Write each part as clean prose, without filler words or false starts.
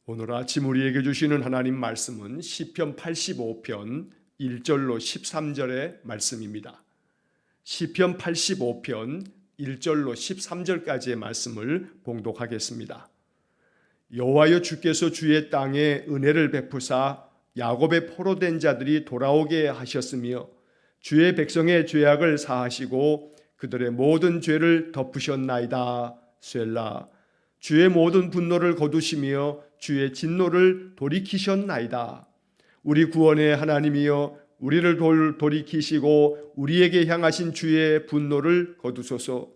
오늘 아침 우리에게 주시는 하나님 말씀은 시편 85편 1절로 13절의 말씀입니다. 시편 85편 1절로 13절까지의 말씀을 봉독하겠습니다. 여호와여, 주께서 주의 땅에 은혜를 베푸사 야곱의 포로된 자들이 돌아오게 하셨으며 주의 백성의 죄악을 사하시고 그들의 모든 죄를 덮으셨나이다. 셀라. 주의 모든 분노를 거두시며 주의 진노를 돌이키셨나이다. 우리 구원의 하나님이여, 우리를 돌이키시고 우리에게 향하신 주의 분노를 거두소서.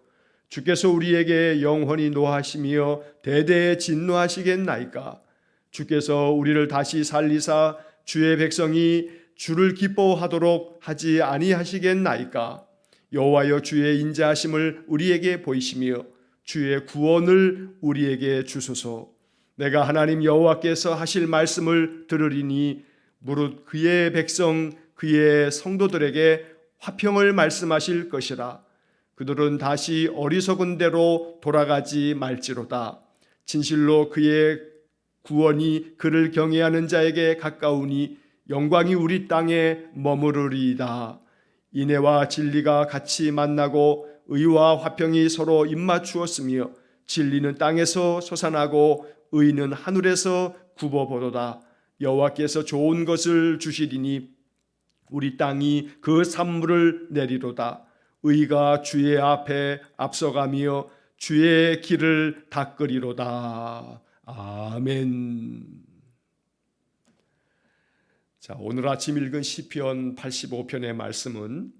주께서 우리에게 영원히 노하시며 대대에 진노하시겠나이까. 주께서 우리를 다시 살리사 주의 백성이 주를 기뻐하도록 하지 아니하시겠나이까. 여호와여, 주의 인자하심을 우리에게 보이시며 주의 구원을 우리에게 주소서. 내가 하나님 여호와께서 하실 말씀을 들으리니 무릇 그의 백성 그의 성도들에게 화평을 말씀하실 것이라. 그들은 다시 어리석은 대로 돌아가지 말지로다. 진실로 그의 구원이 그를 경외하는 자에게 가까우니 영광이 우리 땅에 머무르리이다. 인애와 진리가 같이 만나고 의와 화평이 서로 입맞추었으며 진리는 땅에서 솟아나고 의는 하늘에서 굽어보도다. 여호와께서 좋은 것을 주시리니 우리 땅이 그 산물을 내리로다. 의가 주의 앞에 앞서가며 주의 길을 닦으리로다. 아멘. 자, 오늘 아침 읽은 시편 85편의 말씀은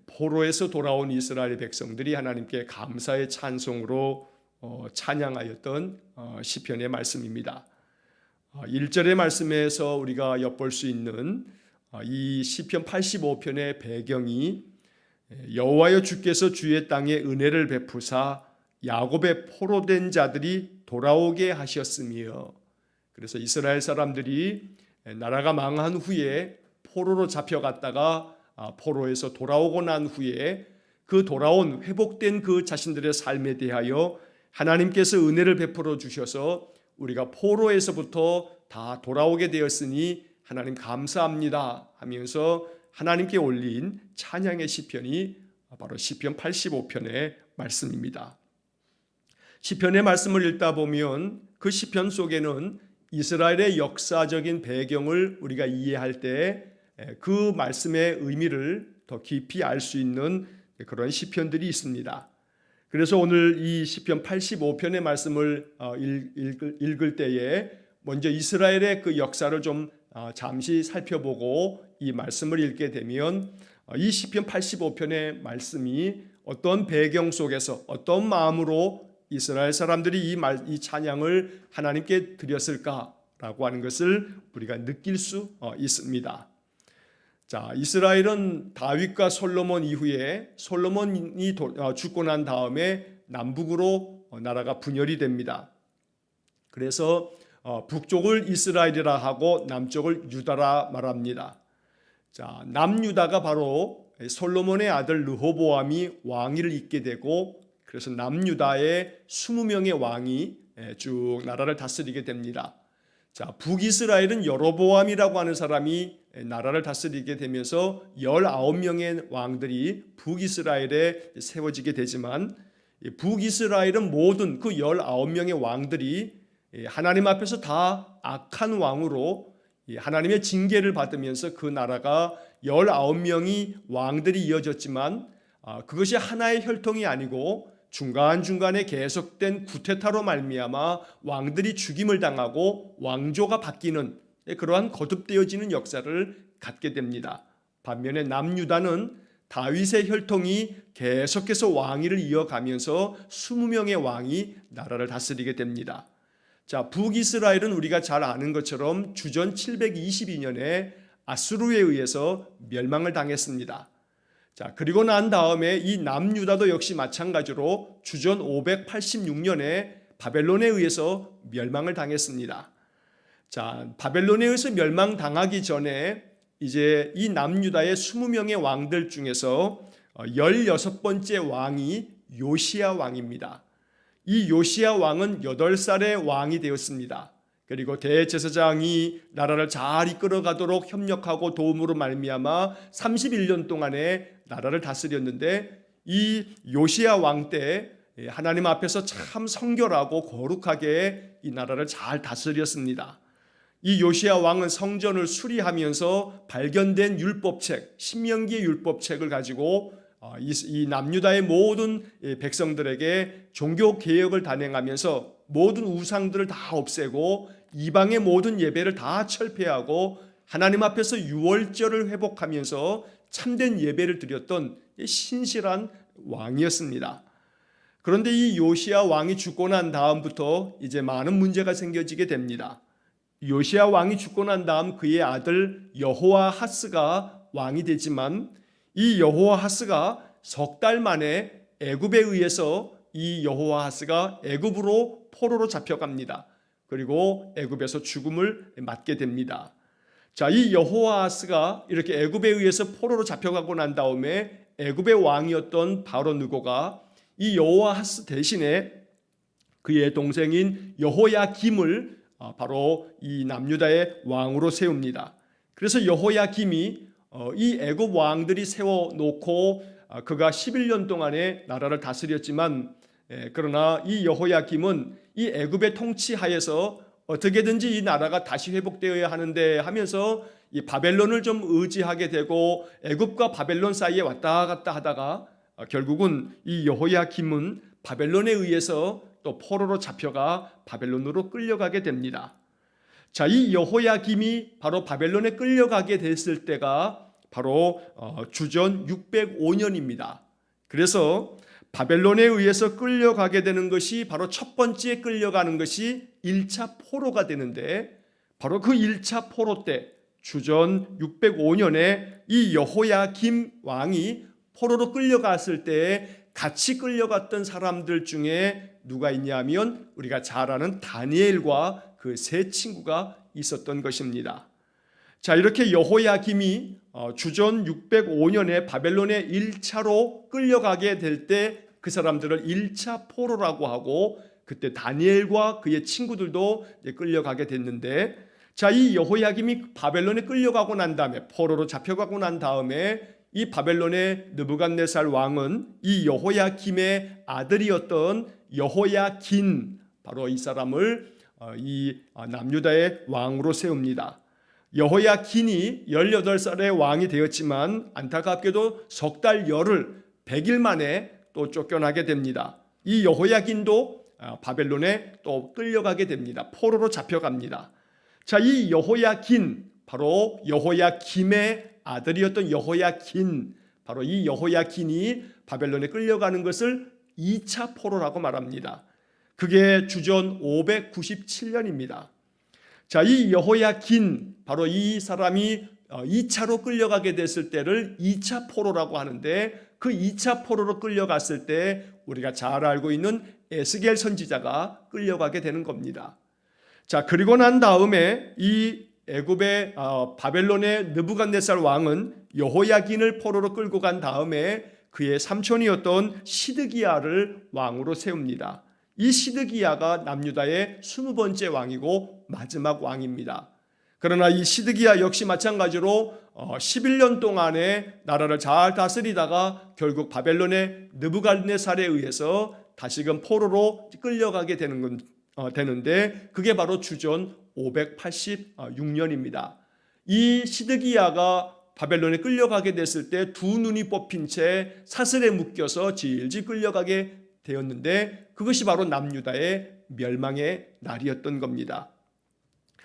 포로에서 돌아온 이스라엘 백성들이 하나님께 감사의 찬송으로 찬양하였던 시편의 말씀입니다. 1절의 말씀에서 우리가 엿볼 수 있는 이 시편 85편의 배경이 여호와여, 주께서 주의 땅에 은혜를 베푸사 야곱의 포로된 자들이 돌아오게 하셨으며, 그래서 이스라엘 사람들이 나라가 망한 후에 포로로 잡혀갔다가 포로에서 돌아오고 난 후에 그 돌아온 회복된 그 자신들의 삶에 대하여 하나님께서 은혜를 베풀어 주셔서 우리가 포로에서부터 다 돌아오게 되었으니 하나님 감사합니다 하면서 하나님께 올린 찬양의 시편이 바로 시편 85편의 말씀입니다. 시편의 말씀을 읽다 보면 그 시편 속에는 이스라엘의 역사적인 배경을 우리가 이해할 때 그 말씀의 의미를 더 깊이 알 수 있는 그런 시편들이 있습니다. 그래서 오늘 이 시편 85편의 말씀을 읽을 때에 먼저 이스라엘의 그 역사를 좀 잠시 살펴보고 이 말씀을 읽게 되면 이 시편 85편의 말씀이 어떤 배경 속에서 어떤 마음으로 이스라엘 사람들이 이 찬양을 하나님께 드렸을까라고 하는 것을 우리가 느낄 수 있습니다. 자, 이스라엘은 다윗과 솔로몬 이후에 솔로몬이 죽고 난 다음에 남북으로 나라가 분열이 됩니다. 그래서 북쪽을 이스라엘이라 하고 남쪽을 유다라 말합니다. 자, 남유다가 바로 솔로몬의 아들 르호보암이 왕위를 잇게 되고, 그래서 남유다의 20명의 왕이 쭉 나라를 다스리게 됩니다. 자, 북이스라엘은 여로보암이라고 하는 사람이 나라를 다스리게 되면서 19명의 왕들이 북이스라엘에 세워지게 되지만, 북이스라엘은 모든 그 19명의 왕들이 하나님 앞에서 다 악한 왕으로 하나님의 징계를 받으면서 그 나라가 19명이 왕들이 이어졌지만 그것이 하나의 혈통이 아니고 중간중간에 계속된 쿠데타로 말미암아 왕들이 죽임을 당하고 왕조가 바뀌는 그러한 거듭되어지는 역사를 갖게 됩니다. 반면에 남유다는 다윗의 혈통이 계속해서 왕위를 이어가면서 20명의 왕이 나라를 다스리게 됩니다. 자, 북이스라엘은 우리가 잘 아는 것처럼 주전 722년에 아수르에 의해서 멸망을 당했습니다. 자, 그리고 난 다음에 이 남유다도 역시 마찬가지로 주전 586년에 바벨론에 의해서 멸망을 당했습니다. 자, 바벨론에 의해서 멸망당하기 전에 이제 이 남유다의 20명의 왕들 중에서 16번째 왕이 요시야 왕입니다. 이 요시야 왕은 8살의 왕이 되었습니다. 그리고 대제사장이 나라를 잘 이끌어가도록 협력하고 도움으로 말미암아 31년 동안에 나라를 다스렸는데, 이 요시야 왕 때 하나님 앞에서 참 성결하고 거룩하게 이 나라를 잘 다스렸습니다. 이 요시야 왕은 성전을 수리하면서 발견된 율법책, 신명기의 율법책을 가지고 이 남유다의 모든 백성들에게 종교 개혁을 단행하면서 모든 우상들을 다 없애고 이방의 모든 예배를 다 철폐하고 하나님 앞에서 유월절을 회복하면서 참된 예배를 드렸던 신실한 왕이었습니다. 그런데 이 요시야 왕이 죽고 난 다음부터 이제 많은 문제가 생겨지게 됩니다. 요시야 왕이 죽고 난 다음 그의 아들 여호아하스가 왕이 되지만, 이 여호아하스가 석 달 만에 애굽에 의해서 이 여호아하스가 애굽으로 포로로 잡혀갑니다. 그리고 애굽에서 죽음을 맞게 됩니다. 자, 이 여호아하스가 이렇게 애굽에 의해서 포로로 잡혀가고 난 다음에 애굽의 왕이었던 바로 느고가 이 여호아하스 대신에 그의 동생인 여호야김을 바로 이 남유다의 왕으로 세웁니다. 그래서 여호야김이 이 애굽 왕들이 세워놓고 그가 11년 동안에 나라를 다스렸지만, 그러나 이 여호야김은 이 애굽의 통치하에서 어떻게든지 이 나라가 다시 회복되어야 하는데 하면서 이 바벨론을 좀 의지하게 되고 애굽과 바벨론 사이에 왔다 갔다 하다가 결국은 이 여호야김은 바벨론에 의해서 또 포로로 잡혀가 바벨론으로 끌려가게 됩니다. 자, 이 여호야김이 바로 바벨론에 끌려가게 됐을 때가 바로 주전 605년입니다. 그래서 바벨론에 의해서 끌려가게 되는 것이 바로 첫 번째 끌려가는 것이 1차 포로가 되는데, 바로 그 1차 포로 때 주전 605년에 이 여호야김 왕이 포로로 끌려갔을 때 같이 끌려갔던 사람들 중에 누가 있냐면 우리가 잘 아는 다니엘과 그 세 친구가 있었던 것입니다. 자, 이렇게 여호야김이 주전 605년에 바벨론에 1차로 끌려가게 될 때 그 사람들을 1차 포로라고 하고, 그때 다니엘과 그의 친구들도 끌려가게 됐는데, 자, 이 여호야김이 바벨론에 끌려가고 난 다음에 포로로 잡혀가고 난 다음에 이 바벨론의 느부갓네살 왕은 이 여호야김의 아들이었던 여호야긴, 바로 이 사람을 이 남유다의 왕으로 세웁니다. 여호야긴이 18살의 왕이 되었지만 안타깝게도 석 달 열흘 100일 만에 또 쫓겨나게 됩니다. 이 여호야긴도 바벨론에 또 끌려가게 됩니다. 포로로 잡혀갑니다. 자, 이 여호야긴, 바로 여호야김의 아들이었던 여호야긴, 바로 이 여호야긴이 바벨론에 끌려가는 것을 2차 포로라고 말합니다. 그게 주전 597년입니다. 자, 이 여호야긴, 바로 이 사람이 2차로 끌려가게 됐을 때를 2차 포로라고 하는데, 그 2차 포로로 끌려갔을 때 우리가 잘 알고 있는 에스겔 선지자가 끌려가게 되는 겁니다. 자, 그리고 난 다음에 이 애굽의 바벨론의 느부갓네살 왕은 여호야긴을 포로로 끌고 간 다음에 그의 삼촌이었던 시드기야를 왕으로 세웁니다. 이 시드기야가 남유다의 20번째 왕이고 마지막 왕입니다. 그러나 이 시드기야 역시 마찬가지로 11년 동안에 나라를 잘 다스리다가 결국 바벨론의 느부갓네살에 의해서 다시금 포로로 끌려가게 되는데, 그게 바로 주전 586년입니다. 이 시드기야가 바벨론에 끌려가게 됐을 때 두 눈이 뽑힌 채 사슬에 묶여서 질질 끌려가게 되었는데, 그것이 바로 남유다의 멸망의 날이었던 겁니다.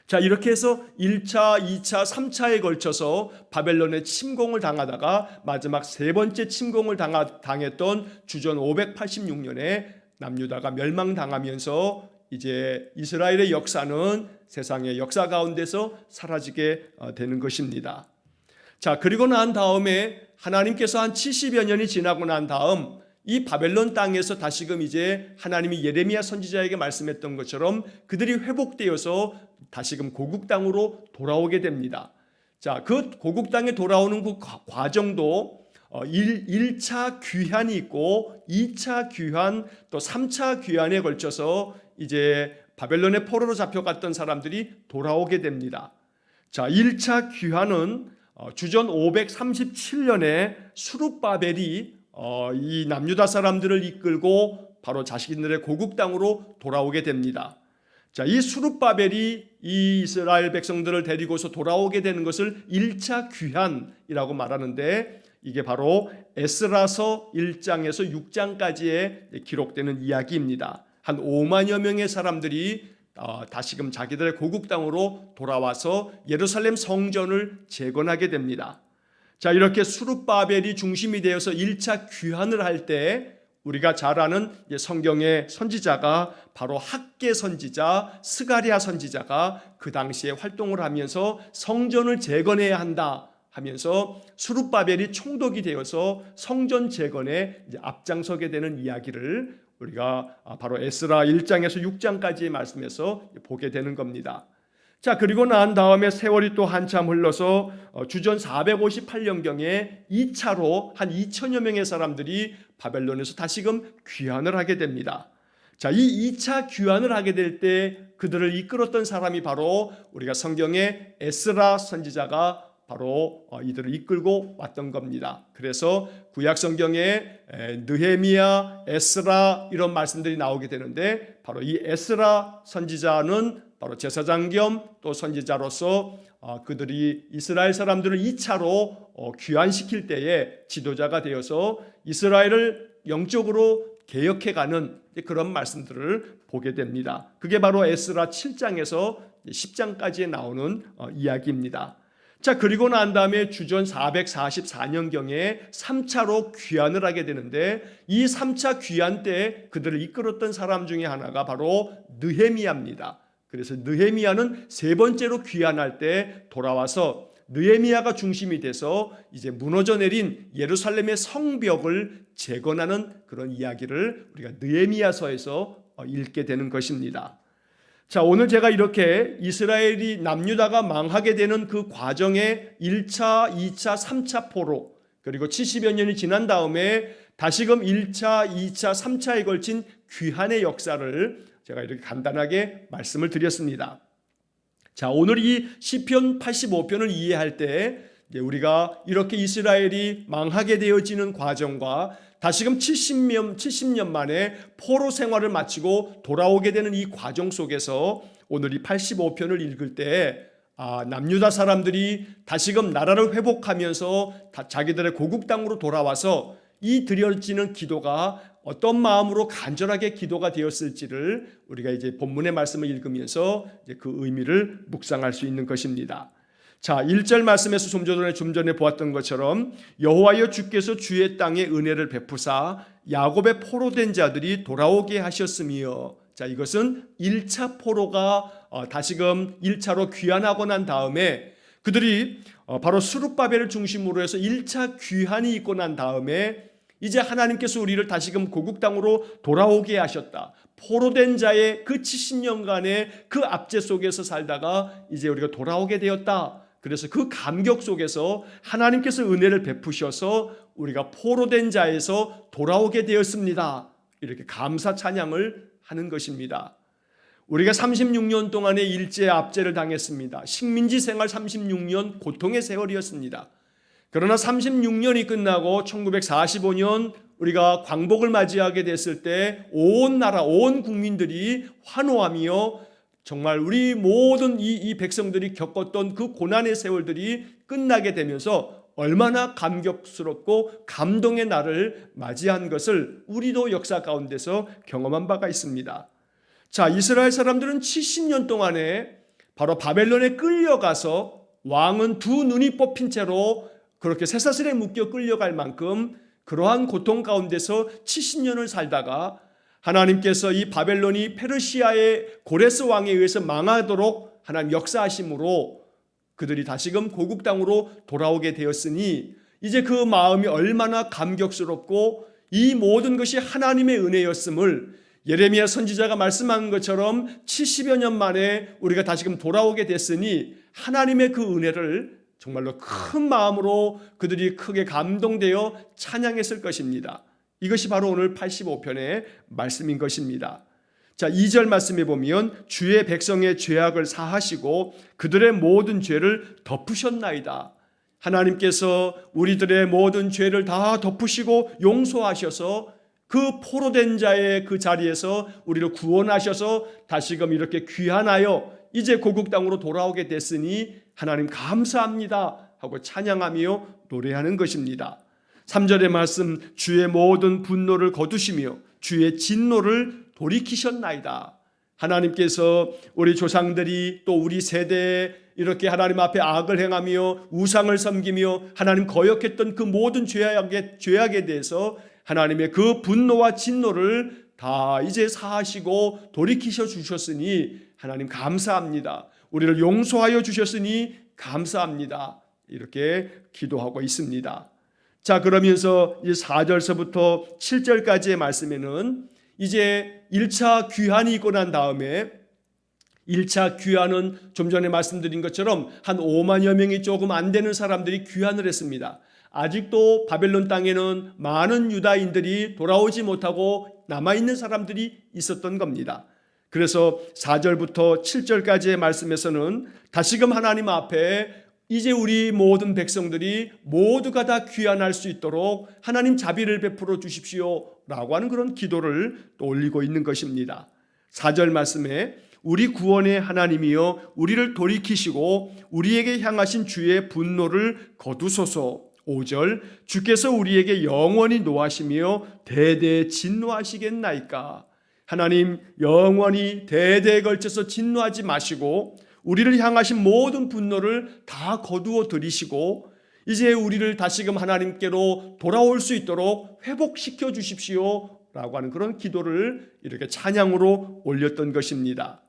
자, 이렇게 해서 1차, 2차, 3차에 걸쳐서 바벨론의 침공을 당하다가 마지막 세 번째 침공을 당했던 주전 586년에 남유다가 멸망당하면서 이제 이스라엘의 역사는 세상의 역사 가운데서 사라지게 되는 것입니다. 자, 그리고 난 다음에 하나님께서 한 70여 년이 지나고 난 다음 이 바벨론 땅에서 다시금 이제 하나님이 예레미야 선지자에게 말씀했던 것처럼 그들이 회복되어서 다시금 고국 땅으로 돌아오게 됩니다. 자, 그 고국 땅에 돌아오는 그 과정도 1차 귀환이 있고 2차 귀환 또 3차 귀환에 걸쳐서 이제 바벨론의 포로로 잡혀갔던 사람들이 돌아오게 됩니다. 자, 1차 귀환은 주전 537년에 수룹바벨이 이 남유다 사람들을 이끌고 바로 자신들의 고국 땅으로 돌아오게 됩니다. 자, 이 수룹바벨이 이 이스라엘 백성들을 데리고서 돌아오게 되는 것을 1차 귀환이라고 말하는데, 이게 바로 에스라서 1장에서 6장까지에 기록되는 이야기입니다. 한 5만여 명의 사람들이 다시금 자기들의 고국 땅으로 돌아와서 예루살렘 성전을 재건하게 됩니다. 자, 이렇게 수룹바벨이 중심이 되어서 1차 귀환을 할 때 우리가 잘 아는 성경의 선지자가 바로 학개 선지자, 스가랴 선지자가 그 당시에 활동을 하면서 성전을 재건해야 한다 하면서 수룹바벨이 총독이 되어서 성전 재건에 앞장서게 되는 이야기를 우리가 바로 에스라 1장에서 6장까지의 말씀에서 보게 되는 겁니다. 자, 그리고 난 다음에 세월이 또 한참 흘러서 주전 458년경에 2차로 한 2천여 명의 사람들이 바벨론에서 다시금 귀환을 하게 됩니다. 자, 이 2차 귀환을 하게 될 때 그들을 이끌었던 사람이 바로 우리가 성경의 에스라 선지자가 바로 이들을 이끌고 왔던 겁니다. 그래서 구약 성경에 느헤미야, 에스라 이런 말씀들이 나오게 되는데, 바로 이 에스라 선지자는 바로 제사장 겸 또 선지자로서 그들이 이스라엘 사람들을 2차로 귀환시킬 때에 지도자가 되어서 이스라엘을 영적으로 개혁해가는 그런 말씀들을 보게 됩니다. 그게 바로 에스라 7장에서 10장까지에 나오는 이야기입니다. 자, 그리고 난 다음에 주전 444년경에 3차로 귀환을 하게 되는데, 이 3차 귀환 때 그들을 이끌었던 사람 중에 하나가 바로 느헤미야입니다. 그래서 느헤미야는 세 번째로 귀환할 때 돌아와서 느헤미야가 중심이 돼서 이제 무너져 내린 예루살렘의 성벽을 재건하는 그런 이야기를 우리가 느헤미야서에서 읽게 되는 것입니다. 자, 오늘 제가 이렇게 이스라엘이 남유다가 망하게 되는 그 과정에 1차, 2차, 3차 포로, 그리고 70여 년이 지난 다음에 다시금 1차, 2차, 3차에 걸친 귀환의 역사를 제가 이렇게 간단하게 말씀을 드렸습니다. 자, 오늘 이 시편 85편을 이해할 때 우리가 이렇게 이스라엘이 망하게 되어지는 과정과 다시금 70년 만에 포로 생활을 마치고 돌아오게 되는 이 과정 속에서 오늘 이 85편을 읽을 때 남유다 사람들이 다시금 나라를 회복하면서 자기들의 고국 땅으로 돌아와서 이 드려지는 기도가 어떤 마음으로 간절하게 기도가 되었을지를 우리가 이제 본문의 말씀을 읽으면서 이제 그 의미를 묵상할 수 있는 것입니다. 자, 1절 말씀에서 좀 전에 보았던 것처럼 여호와여 주께서 주의 땅에 은혜를 베푸사 야곱의 포로된 자들이 돌아오게 하셨으며, 자, 이것은 1차 포로가 다시금 1차로 귀환하고 난 다음에 그들이 바로 수룹바벨을 중심으로 해서 1차 귀환이 있고 난 다음에 이제 하나님께서 우리를 다시금 고국 땅으로 돌아오게 하셨다. 포로된 자의 그 70년간의 그 압제 속에서 살다가 이제 우리가 돌아오게 되었다. 그래서 그 감격 속에서 하나님께서 은혜를 베푸셔서 우리가 포로된 자에서 돌아오게 되었습니다. 이렇게 감사 찬양을 하는 것입니다. 우리가 36년 동안의 일제 압제를 당했습니다. 식민지 생활 36년 고통의 세월이었습니다. 그러나 36년이 끝나고 1945년 우리가 광복을 맞이하게 됐을 때 온 나라, 온 국민들이 환호하며 정말 우리 모든 이 백성들이 겪었던 그 고난의 세월들이 끝나게 되면서 얼마나 감격스럽고 감동의 날을 맞이한 것을 우리도 역사 가운데서 경험한 바가 있습니다. 자, 이스라엘 사람들은 70년 동안에 바로 바벨론에 끌려가서 왕은 두 눈이 뽑힌 채로 그렇게 쇠사슬에 묶여 끌려갈 만큼 그러한 고통 가운데서 70년을 살다가 하나님께서 이 바벨론이 페르시아의 고레스 왕에 의해서 망하도록 하나님 역사하심으로 그들이 다시금 고국 땅으로 돌아오게 되었으니 이제 그 마음이 얼마나 감격스럽고 이 모든 것이 하나님의 은혜였음을 예레미야 선지자가 말씀한 것처럼 70여 년 만에 우리가 다시금 돌아오게 됐으니 하나님의 그 은혜를 정말로 큰 마음으로 그들이 크게 감동되어 찬양했을 것입니다. 이것이 바로 오늘 85편의 말씀인 것입니다. 자, 2절 말씀에 보면 주의 백성의 죄악을 사하시고 그들의 모든 죄를 덮으셨나이다. 하나님께서 우리들의 모든 죄를 다 덮으시고 용서하셔서 그 포로된 자의 그 자리에서 우리를 구원하셔서 다시금 이렇게 귀환하여 이제 고국 땅으로 돌아오게 됐으니 하나님 감사합니다 하고 찬양하며 노래하는 것입니다. 3절의 말씀, 주의 모든 분노를 거두시며 주의 진노를 돌이키셨나이다. 하나님께서 우리 조상들이 또 우리 세대에 이렇게 하나님 앞에 악을 행하며 우상을 섬기며 하나님 거역했던 그 모든 죄악에 대해서 하나님의 그 분노와 진노를 다 이제 사하시고 돌이키셔 주셨으니 하나님 감사합니다. 우리를 용서하여 주셨으니 감사합니다. 이렇게 기도하고 있습니다. 자, 그러면서 이 4절서부터 7절까지의 말씀에는 이제 1차 귀환이 있고 난 다음에 1차 귀환은 좀 전에 말씀드린 것처럼 한 5만여 명이 조금 안 되는 사람들이 귀환을 했습니다. 아직도 바벨론 땅에는 많은 유다인들이 돌아오지 못하고 남아있는 사람들이 있었던 겁니다. 그래서 4절부터 7절까지의 말씀에서는 다시금 하나님 앞에 이제 우리 모든 백성들이 모두가 다 귀환할 수 있도록 하나님 자비를 베풀어 주십시오 라고 하는 그런 기도를 또 올리고 있는 것입니다. 4절 말씀에 우리 구원의 하나님이여 우리를 돌이키시고 우리에게 향하신 주의 분노를 거두소서. 5절 주께서 우리에게 영원히 노하시며 대대 진노하시겠나이까. 하나님 영원히 대대에 걸쳐서 진노하지 마시고 우리를 향하신 모든 분노를 다 거두어 들이시고 이제 우리를 다시금 하나님께로 돌아올 수 있도록 회복시켜 주십시오 라고 하는 그런 기도를 이렇게 찬양으로 올렸던 것입니다.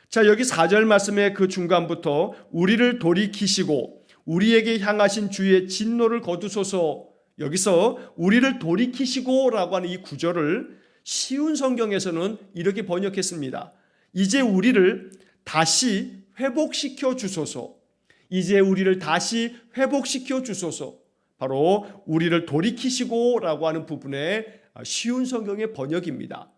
자, 여기 4절 말씀의 그 중간부터 우리를 돌이키시고 우리에게 향하신 주의 진노를 거두소서, 여기서 우리를 돌이키시고 라고 하는 이 구절을 쉬운 성경에서는 이렇게 번역했습니다. 이제 우리를 다시 회복시켜 주소서. 이제 우리를 다시 회복시켜 주소서. 바로 우리를 돌이키시고 라고 하는 부분의 쉬운 성경의 번역입니다.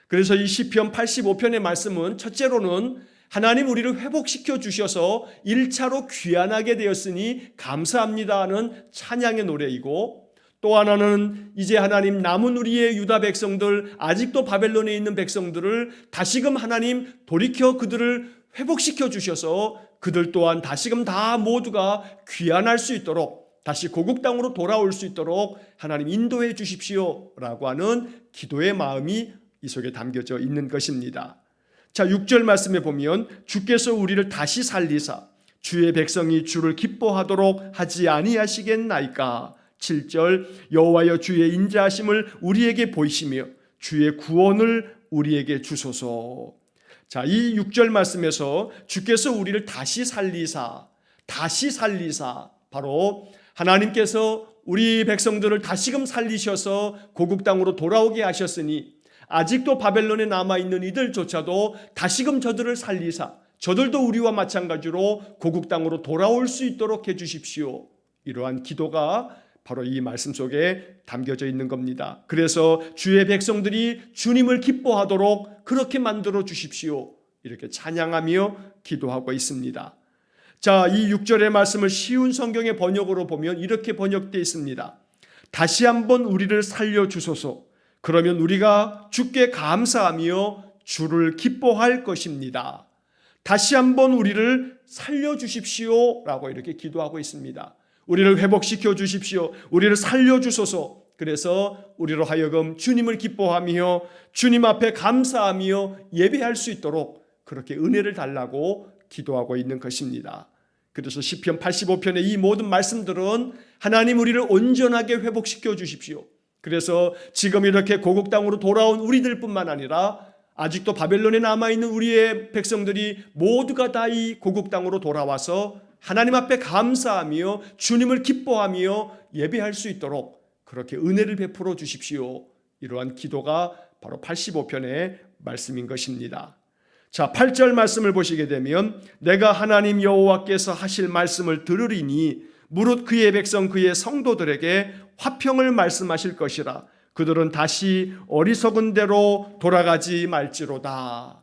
그래서 이 시편 85편의 말씀은 첫째로는 하나님 우리를 회복시켜 주셔서 1차로 귀환하게 되었으니 감사합니다 하는 찬양의 노래이고, 또 하나는 이제 하나님 남은 우리의 유다 백성들, 아직도 바벨론에 있는 백성들을 다시금 하나님 돌이켜 그들을 회복시켜 주셔서 그들 또한 다시금 다 모두가 귀환할 수 있도록 다시 고국 땅으로 돌아올 수 있도록 하나님 인도해 주십시오 라고 하는 기도의 마음이 이 속에 담겨져 있는 것입니다. 자, 6절 말씀에 보면 주께서 우리를 다시 살리사 주의 백성이 주를 기뻐하도록 하지 아니하시겠나이까. 7절 여호와여 주의 인자하심을 우리에게 보이시며 주의 구원을 우리에게 주소서. 자, 이 6절 말씀에서 주께서 우리를 다시 살리사 바로 하나님께서 우리 백성들을 다시금 살리셔서 고국 땅으로 돌아오게 하셨으니 아직도 바벨론에 남아있는 이들조차도 다시금 저들을 살리사 저들도 우리와 마찬가지로 고국 땅으로 돌아올 수 있도록 해주십시오. 이러한 기도가 바로 이 말씀 속에 담겨져 있는 겁니다. 그래서 주의 백성들이 주님을 기뻐하도록 그렇게 만들어 주십시오. 이렇게 찬양하며 기도하고 있습니다. 자, 이 6절의 말씀을 쉬운 성경의 번역으로 보면 이렇게 번역되어 있습니다. 다시 한번 우리를 살려주소서. 그러면 우리가 주께 감사하며 주를 기뻐할 것입니다. 다시 한번 우리를 살려주십시오 라고 이렇게 기도하고 있습니다. 우리를 회복시켜 주십시오. 우리를 살려주소서. 그래서 우리로 하여금 주님을 기뻐하며 주님 앞에 감사하며 예배할 수 있도록 그렇게 은혜를 달라고 기도하고 있는 것입니다. 그래서 시편 85편의 이 모든 말씀들은 하나님 우리를 온전하게 회복시켜 주십시오. 그래서 지금 이렇게 고국 땅으로 돌아온 우리들뿐만 아니라 아직도 바벨론에 남아있는 우리의 백성들이 모두가 다 이 고국 땅으로 돌아와서 하나님 앞에 감사하며 주님을 기뻐하며 예배할 수 있도록 그렇게 은혜를 베풀어 주십시오. 이러한 기도가 바로 85편의 말씀인 것입니다. 자, 8절 말씀을 보시게 되면 내가 하나님 여호와께서 하실 말씀을 들으리니 무릇 그의 백성 그의 성도들에게 화평을 말씀하실 것이라. 그들은 다시 어리석은 대로 돌아가지 말지로다.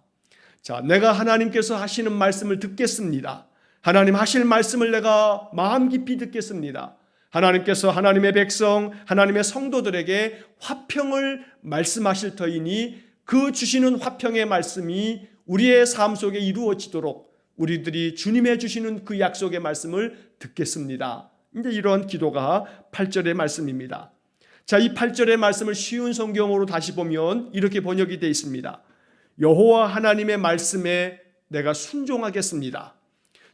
자, 내가 하나님께서 하시는 말씀을 듣겠습니다. 하나님 하실 말씀을 내가 마음 깊이 듣겠습니다. 하나님께서 하나님의 백성, 하나님의 성도들에게 화평을 말씀하실 터이니 그 주시는 화평의 말씀이 우리의 삶 속에 이루어지도록 우리들이 주님의 주시는 그 약속의 말씀을 듣겠습니다. 이제 이런 기도가 8절의 말씀입니다. 자, 이 8절의 말씀을 쉬운 성경으로 다시 보면 이렇게 번역이 되어 있습니다. 여호와 하나님의 말씀에 내가 순종하겠습니다.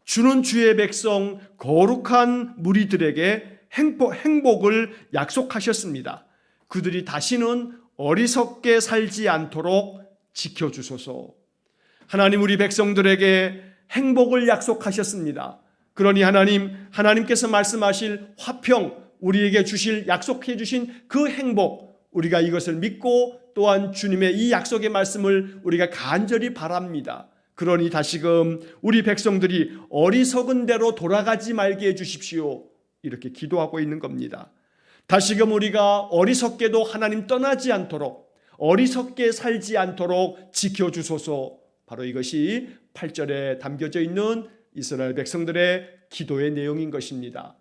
주는 주의 백성 거룩한 무리들에게 행복을 약속하셨습니다. 그들이 다시는 어리석게 살지 않도록 지켜주소서. 하나님 우리 백성들에게 행복을 약속하셨습니다. 그러니 하나님께서 말씀하실 화평, 우리에게 주실 약속해 주신 그 행복, 우리가 이것을 믿고 또한 주님의 이 약속의 말씀을 우리가 간절히 바랍니다. 그러니 다시금 우리 백성들이 어리석은 대로 돌아가지 말게 해주십시오. 이렇게 기도하고 있는 겁니다. 다시금 우리가 어리석게도 하나님 떠나지 않도록, 어리석게 살지 않도록 지켜주소서. 바로 이것이 8절에 담겨져 있는 이스라엘 백성들의 기도의 내용인 것입니다.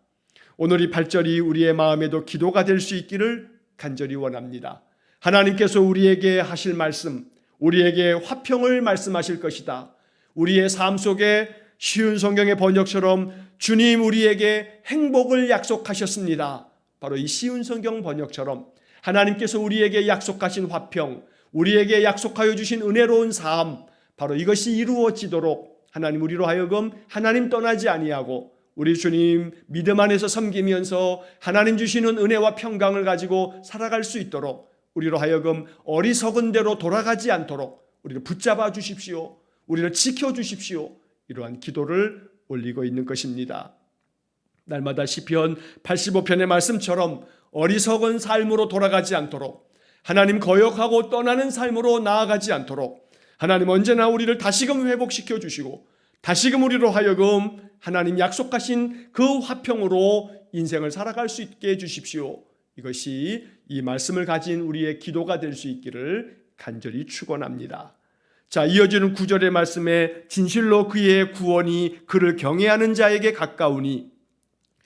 오늘 이 8절이 우리의 마음에도 기도가 될 수 있기를 간절히 원합니다. 하나님께서 우리에게 하실 말씀, 우리에게 화평을 말씀하실 것이다. 우리의 삶 속에 쉬운 성경의 번역처럼 주님 우리에게 행복을 약속하셨습니다. 바로 이 쉬운 성경 번역처럼 하나님께서 우리에게 약속하신 화평, 우리에게 약속하여 주신 은혜로운 삶, 바로 이것이 이루어지도록 하나님 우리로 하여금 하나님 떠나지 아니하고 우리 주님 믿음 안에서 섬기면서 하나님 주시는 은혜와 평강을 가지고 살아갈 수 있도록 우리로 하여금 어리석은 대로 돌아가지 않도록 우리를 붙잡아 주십시오. 우리를 지켜주십시오. 이러한 기도를 올리고 있는 것입니다. 날마다 시편 85편의 말씀처럼 어리석은 삶으로 돌아가지 않도록, 하나님 거역하고 떠나는 삶으로 나아가지 않도록 하나님 언제나 우리를 다시금 회복시켜 주시고 다시금 우리로 하여금 하나님 약속하신 그 화평으로 인생을 살아갈 수 있게 해주십시오. 이것이 이 말씀을 가진 우리의 기도가 될 수 있기를 간절히 축원합니다. 자, 이어지는 9절의 말씀에 진실로 그의 구원이 그를 경외하는 자에게 가까우니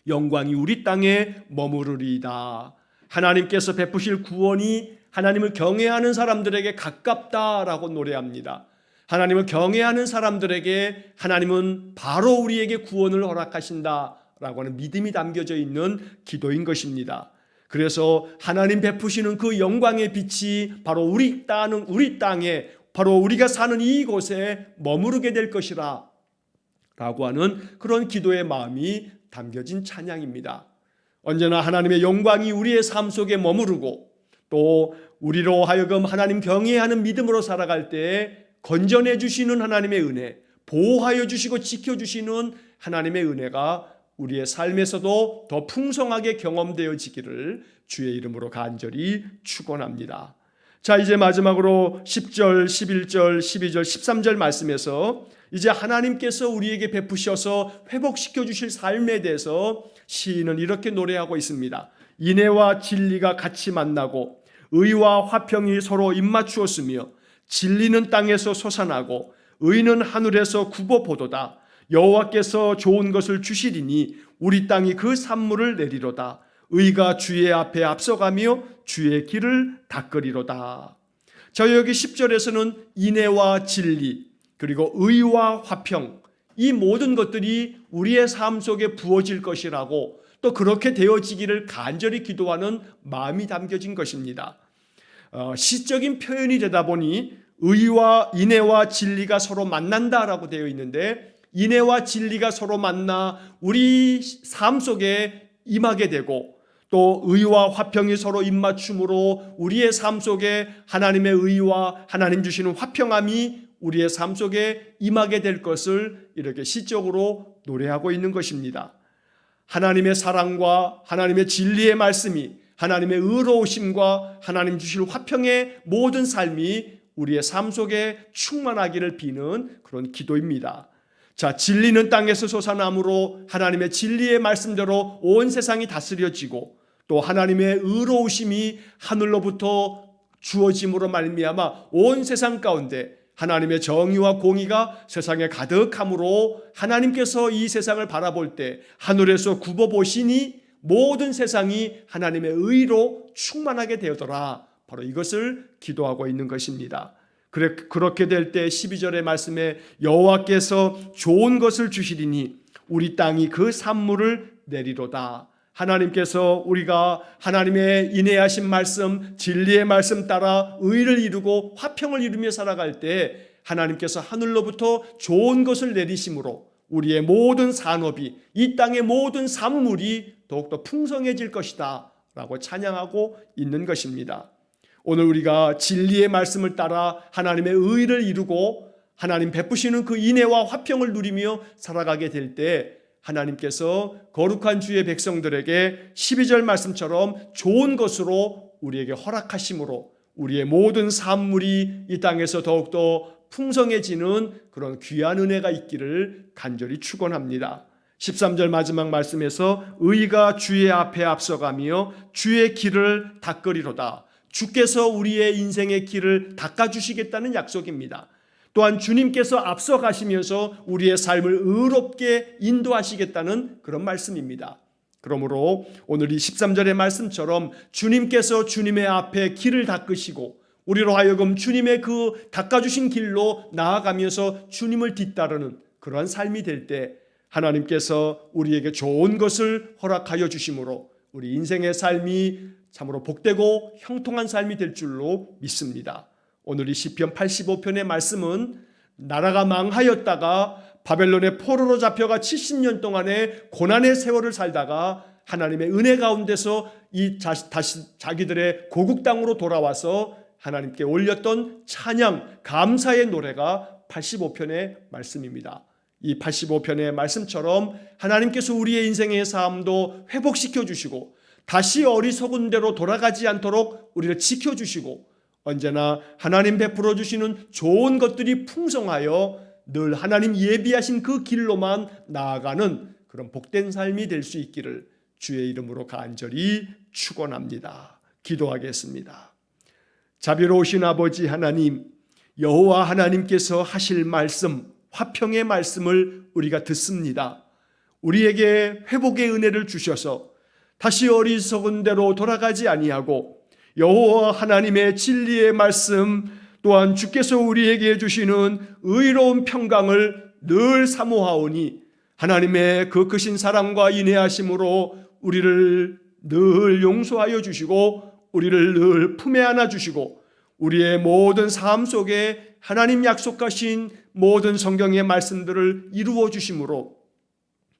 영광이 우리 땅에 머무르리이다. 하나님께서 베푸실 구원이 하나님을 경외하는 사람들에게 가깝다라고 노래합니다. 하나님을 경외하는 사람들에게 하나님은 바로 우리에게 구원을 허락하신다라고 하는 믿음이 담겨져 있는 기도인 것입니다. 그래서 하나님 베푸시는 그 영광의 빛이 바로 우리 땅에 바로 우리가 사는 이곳에 머무르게 될 것이라 라고 하는 그런 기도의 마음이 담겨진 찬양입니다. 언제나 하나님의 영광이 우리의 삶 속에 머무르고 또 우리로 하여금 하나님 경외하는 믿음으로 살아갈 때 건전해 주시는 하나님의 은혜, 보호하여 주시고 지켜주시는 하나님의 은혜가 우리의 삶에서도 더 풍성하게 경험되어지기를 주의 이름으로 간절히 축원합니다. 자, 이제 마지막으로 10절, 11절, 12절, 13절 말씀에서 이제 하나님께서 우리에게 베푸셔서 회복시켜 주실 삶에 대해서 시인은 이렇게 노래하고 있습니다. 인애와 진리가 같이 만나고 의와 화평이 서로 입맞추었으며 진리는 땅에서 솟아나고 의는 하늘에서 굽어보도다. 여호와께서 좋은 것을 주시리니 우리 땅이 그 산물을 내리로다. 의가 주의 앞에 앞서가며 주의 길을 닦으리로다. 자, 여기 10절에서는 인애와 진리 그리고 의와 화평, 이 모든 것들이 우리의 삶 속에 부어질 것이라고 또 그렇게 되어지기를 간절히 기도하는 마음이 담겨진 것입니다. 시적인 표현이 되다 보니 인애와 진리가 서로 만난다라고 되어 있는데 인애와 진리가 서로 만나 우리 삶 속에 임하게 되고 또 의와 화평이 서로 입맞춤으로 우리의 삶 속에 하나님의 의와 하나님 주시는 화평함이 우리의 삶 속에 임하게 될 것을 이렇게 시적으로 노래하고 있는 것입니다. 하나님의 사랑과 하나님의 진리의 말씀이 하나님의 의로우심과 하나님 주실 화평의 모든 삶이 우리의 삶 속에 충만하기를 비는 그런 기도입니다. 자, 진리는 땅에서 솟아나므로 하나님의 진리의 말씀대로 온 세상이 다스려지고 또 하나님의 의로우심이 하늘로부터 주어짐으로 말미암아 온 세상 가운데 하나님의 정의와 공의가 세상에 가득함으로 하나님께서 이 세상을 바라볼 때 하늘에서 굽어보시니 모든 세상이 하나님의 의로 충만하게 되더라. 바로 이것을 기도하고 있는 것입니다. 그렇게 될 때 12절의 말씀에 여호와께서 좋은 것을 주시리니 우리 땅이 그 산물을 내리로다. 하나님께서 우리가 하나님의 인내하신 말씀, 진리의 말씀 따라 의를 이루고 화평을 이루며 살아갈 때 하나님께서 하늘로부터 좋은 것을 내리심으로 우리의 모든 산업이, 이 땅의 모든 산물이 더욱더 풍성해질 것이다 라고 찬양하고 있는 것입니다. 오늘 우리가 진리의 말씀을 따라 하나님의 의를 이루고 하나님 베푸시는 그 인애와 화평을 누리며 살아가게 될 때 하나님께서 거룩한 주의 백성들에게 12절 말씀처럼 좋은 것으로 우리에게 허락하심으로 우리의 모든 산물이 이 땅에서 더욱더 풍성해지는 그런 귀한 은혜가 있기를 간절히 축원합니다. 13절 마지막 말씀에서 의가 주의 앞에 앞서가며 주의 길을 닦으리로다. 주께서 우리의 인생의 길을 닦아주시겠다는 약속입니다. 또한 주님께서 앞서가시면서 우리의 삶을 의롭게 인도하시겠다는 그런 말씀입니다. 그러므로 오늘 이 13절의 말씀처럼 주님께서 주님의 앞에 길을 닦으시고 우리로 하여금 주님의 그 닦아주신 길로 나아가면서 주님을 뒤따르는 그러한 삶이 될 때 하나님께서 우리에게 좋은 것을 허락하여 주심으로 우리 인생의 삶이 참으로 복되고 형통한 삶이 될 줄로 믿습니다. 오늘 이 시편 85편의 말씀은 나라가 망하였다가 바벨론의 포로로 잡혀가 70년 동안의 고난의 세월을 살다가 하나님의 은혜 가운데서 다시 자기들의 고국 땅으로 돌아와서 하나님께 올렸던 찬양, 감사의 노래가 85편의 말씀입니다. 이 85편의 말씀처럼 하나님께서 우리의 인생의 삶도 회복시켜 주시고 다시 어리석은 대로 돌아가지 않도록 우리를 지켜주시고 언제나 하나님 베풀어 주시는 좋은 것들이 풍성하여 늘 하나님 예비하신 그 길로만 나아가는 그런 복된 삶이 될 수 있기를 주의 이름으로 간절히 축원합니다. 기도하겠습니다. 자비로우신 아버지 하나님, 여호와 하나님께서 하실 말씀, 화평의 말씀을 우리가 듣습니다. 우리에게 회복의 은혜를 주셔서 다시 어리석은 대로 돌아가지 아니하고 여호와 하나님의 진리의 말씀 또한 주께서 우리에게 주시는 의로운 평강을 늘 사모하오니 하나님의 그 크신 사랑과 인애하심으로 우리를 늘 용서하여 주시고 우리를 늘 품에 안아 주시고 우리의 모든 삶 속에 하나님 약속하신 모든 성경의 말씀들을 이루어 주심으로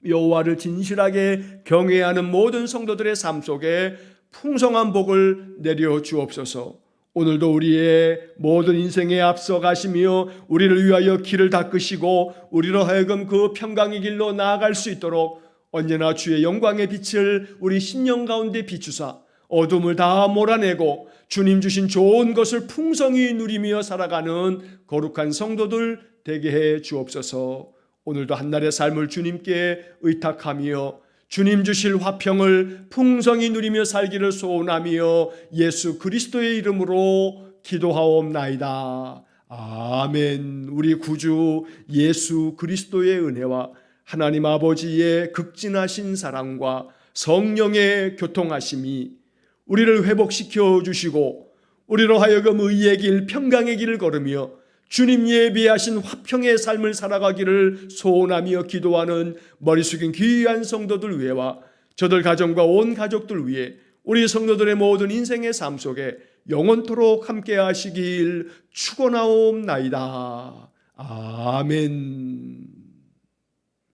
여호와를 진실하게 경외하는 모든 성도들의 삶 속에 풍성한 복을 내려 주옵소서. 오늘도 우리의 모든 인생에 앞서 가시며 우리를 위하여 길을 닦으시고 우리로 하여금 그 평강의 길로 나아갈 수 있도록 언제나 주의 영광의 빛을 우리 심령 가운데 비추사 어둠을 다 몰아내고 주님 주신 좋은 것을 풍성히 누리며 살아가는 거룩한 성도들 되게 해 주옵소서. 오늘도 한날의 삶을 주님께 의탁하며 주님 주실 화평을 풍성히 누리며 살기를 소원하며 예수 그리스도의 이름으로 기도하옵나이다. 아멘. 우리 구주 예수 그리스도의 은혜와 하나님 아버지의 극진하신 사랑과 성령의 교통하심이 우리를 회복시켜 주시고 우리로 하여금 의의 길, 평강의 길을 걸으며 주님 예비하신 화평의 삶을 살아가기를 소원하며 기도하는 머리 숙인 귀한 성도들 위해와 저들 가정과 온 가족들 위해 우리 성도들의 모든 인생의 삶 속에 영원토록 함께 하시길 축원하옵나이다. 아멘.